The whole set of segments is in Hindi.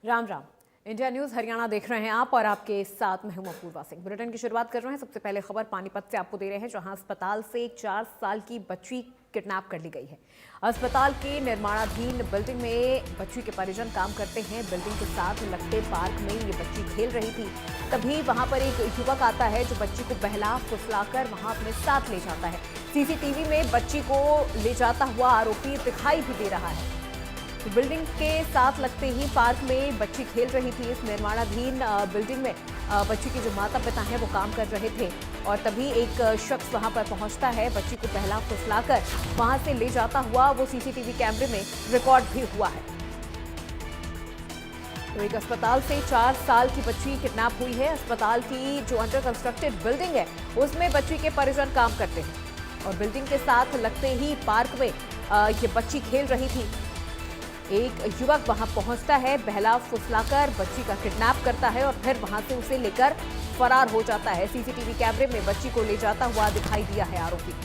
राम राम। इंडिया न्यूज हरियाणा देख रहे हैं आप और आपके साथ मैं हूं अपूर्वा सिंह। बुलेटिन की शुरुआत कर रहे हैं। सबसे पहले खबर पानीपत से आपको दे रहे हैं, जहां अस्पताल से एक 4 साल की बच्ची किडनैप कर ली गई है। अस्पताल के निर्माणाधीन बिल्डिंग में बच्ची के परिजन काम करते हैं। बिल्डिंग के साथ लगते पार्क में ये बच्ची खेल रही थी। तभी वहां पर एक युवक आता है जो बच्ची को बहला फुसलाकर वहां अपने साथ ले जाता है। सीसीटीवी में बच्ची को ले जाता हुआ आरोपी दिखाई भी दे रहा है। बिल्डिंग के साथ लगते ही पार्क में बच्ची खेल रही थी। इस निर्माणाधीन बिल्डिंग में बच्ची के जो माता पिता हैं वो काम कर रहे थे और तभी एक शख्स वहां पर पहुंचता है। बच्ची को पहला फुसलाकर वहां से ले जाता हुआ वो सीसीटीवी कैमरे में रिकॉर्ड भी हुआ है। तो एक अस्पताल से 4 साल की बच्ची किडनैप हुई है। अस्पताल की जो अंडर कंस्ट्रक्टेड बिल्डिंग है उसमें बच्ची के परिजन काम करते हैं और बिल्डिंग के साथ लगते ही पार्क में ये बच्ची खेल रही थी। एक युवक वहां पहुंचता है, बहला फुसलाकर बच्ची का किडनैप करता है और फिर वहां से उसे लेकर फरार हो जाता है। सीसीटीवी कैमरे में बच्ची को ले जाता हुआ दिखाई दिया है आरोपी।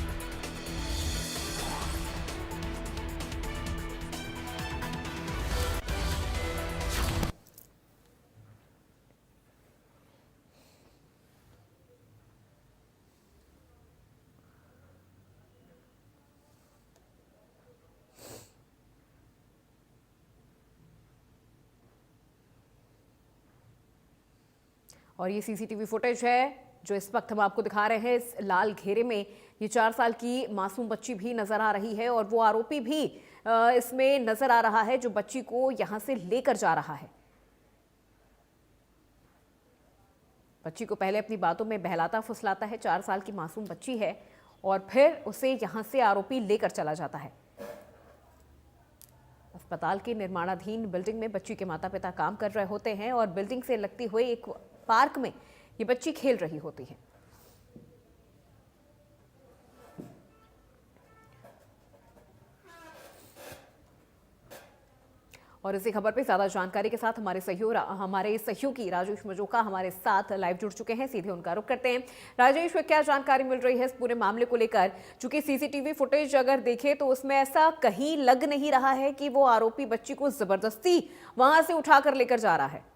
और ये सीसीटीवी फुटेज है जो इस वक्त हम आपको दिखा रहे हैं। इस लाल घेरे में ये 4 साल की मासूम बच्ची भी नजर आ रही है और वो आरोपी भी इसमें नजर आ रहा है जो बच्ची को यहां से लेकर जा रहा है। बच्ची को पहले अपनी बातों में बहलाता फुसलाता है। 4 साल की मासूम बच्ची है और फिर उसे यहां से आरोपी लेकर चला जाता है। अस्पताल की निर्माणाधीन बिल्डिंग में बच्ची के माता पिता काम कर रहे होते हैं और बिल्डिंग से लगती हुई एक पार्क में ये बच्ची खेल रही होती है। और इसी खबर पे ज्यादा जानकारी के साथ हमारे सहयोगी राजेश मजोका हमारे साथ लाइव जुड़ चुके हैं। सीधे उनका रुख करते हैं। राजेश, क्या जानकारी मिल रही है इस पूरे मामले को लेकर? चूंकि सीसीटीवी फुटेज अगर देखें तो उसमें ऐसा कहीं लग नहीं रहा है कि वो आरोपी बच्ची को जबरदस्ती वहां से उठाकर लेकर जा रहा है।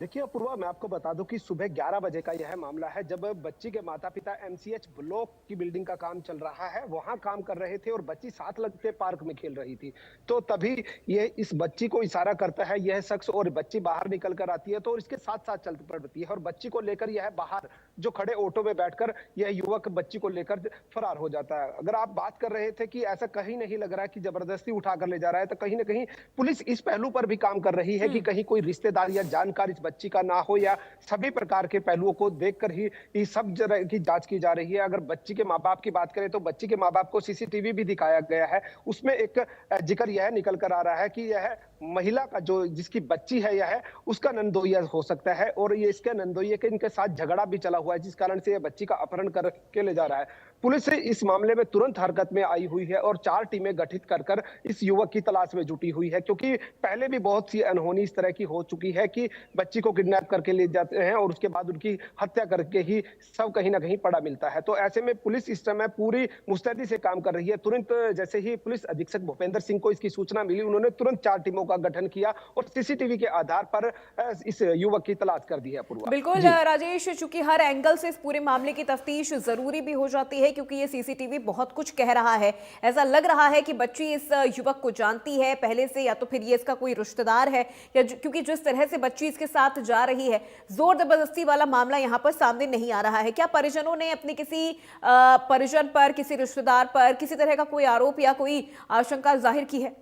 देखिए अपूर्वा, मैं आपको बता दूं कि सुबह 11 बजे का यह मामला है, जब बच्ची के माता पिता एमसीएच ब्लॉक की बिल्डिंग का काम चल रहा है वहां काम कर रहे थे और बच्ची साथ लगते पार्क में खेल रही थी। तो तभी ये इस बच्ची को इशारा करता है यह शख्स और बच्ची बाहर निकल कर आती है तो इसके साथ साथ चल पड़ती है और बच्ची को लेकर यह बाहर जो खड़े ऑटो में बैठकर यह युवक बच्ची को लेकर फरार हो जाता है। अगर आप बात कर रहे थे कि ऐसा कहीं नहीं लग रहा है कि जबरदस्ती उठाकर ले जा रहा है, तो कहीं ना कहीं पुलिस इस पहलू पर भी काम कर रही है कि कहीं कोई रिश्तेदार या जानकार इस बच्ची का ना हो, या सभी प्रकार के पहलुओं को देखकर ही इस सब तरह की जांच की जा रही है। अगर बच्ची के माँ बाप की बात करें तो बच्ची के माँ बाप को सीसीटीवी भी दिखाया गया है, उसमें एक जिक्र यह निकल कर आ रहा है कि यह महिला का जो जिसकी बच्ची है यह उसका नंदोइया हो सकता है और ये इसके नंदोइये के इनके साथ झगड़ा भी चला हुआ है, जिस कारण से यह बच्ची का अपहरण करके ले जा रहा है। पुलिस इस मामले में तुरंत हरकत में आई हुई है और 4 टीमें गठित कर इस युवक की तलाश में जुटी हुई है, क्योंकि पहले भी बहुत सी अनहोनी इस तरह की हो चुकी है कि बच्ची को किडनैप करके ले जाते हैं और उसके बाद उनकी हत्या करके ही सब कहीं ना कहीं पड़ा मिलता है। तो ऐसे में पुलिस इस समय पूरी मुस्तैदी से काम कर रही है। तुरंत जैसे ही पुलिस अधीक्षक भूपेंद्र सिंह को इसकी सूचना मिली, उन्होंने तुरंत 4 टीमों का गठन किया और सीसीटीवी के आधार पर इस युवक की तलाश कर दी है। पूर्वा, बिल्कुल राजेश, चूंकि हर एंगल से इस पूरे मामले की तफ्तीश जरूरी भी हो जाती है क्योंकि ये सीसीटीवी बहुत कुछ कह रहा है। ऐसा लग रहा है कि बच्ची इस युवक को जानती है पहले से, या तो फिर ये इसका कोई रिश्तेदार है, या क्योंकि जिस तरह से बच्ची इसके साथ जा रही है, जोर जबरदस्ती वाला मामला यहाँ पर सामने नहीं आ रहा है। क्या परिजनों ने अपने किसी परिजन पर, किसी रिश्तेदार पर किसी तरह का कोई आरोप या कोई आशंका जाहिर की है?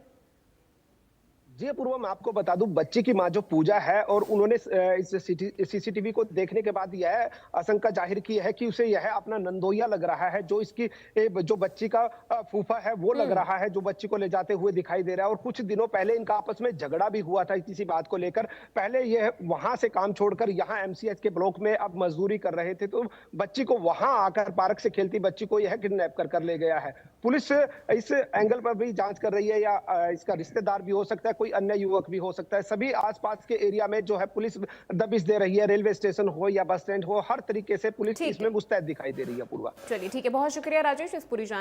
जी अपूर्वा, मैं आपको बता दूं, बच्ची की मां जो पूजा है और उन्होंने इस सीसीटीवी को देखने के बाद यह आशंका जाहिर की है कि उसे यह अपना नंदोइया लग रहा है, जो इसकी जो बच्ची का फूफा है वो लग रहा है, जो बच्ची को ले जाते हुए दिखाई दे रहा है। और कुछ दिनों पहले इनका आपस में झगड़ा भी हुआ था किसी बात को लेकर। पहले यह वहां से काम छोड़कर यहाँ एमसीएच के ब्लॉक में अब मजदूरी कर रहे थे, तो बच्ची को वहां आकर पार्क से खेलती बच्ची को यह किडनैप कर ले गया है। पुलिस इस एंगल पर भी जांच कर रही है, या इसका रिश्तेदार भी हो सकता है, कोई अन्य युवक भी हो सकता है। सभी आसपास के एरिया में जो है पुलिस दबिश दे रही है, रेलवे स्टेशन हो या बस स्टैंड हो, हर तरीके से पुलिस इसमें मुस्तैद दिखाई दे रही है। पूर्वा, चलिए ठीक है, बहुत शुक्रिया राजेश इस पूरी जानकारी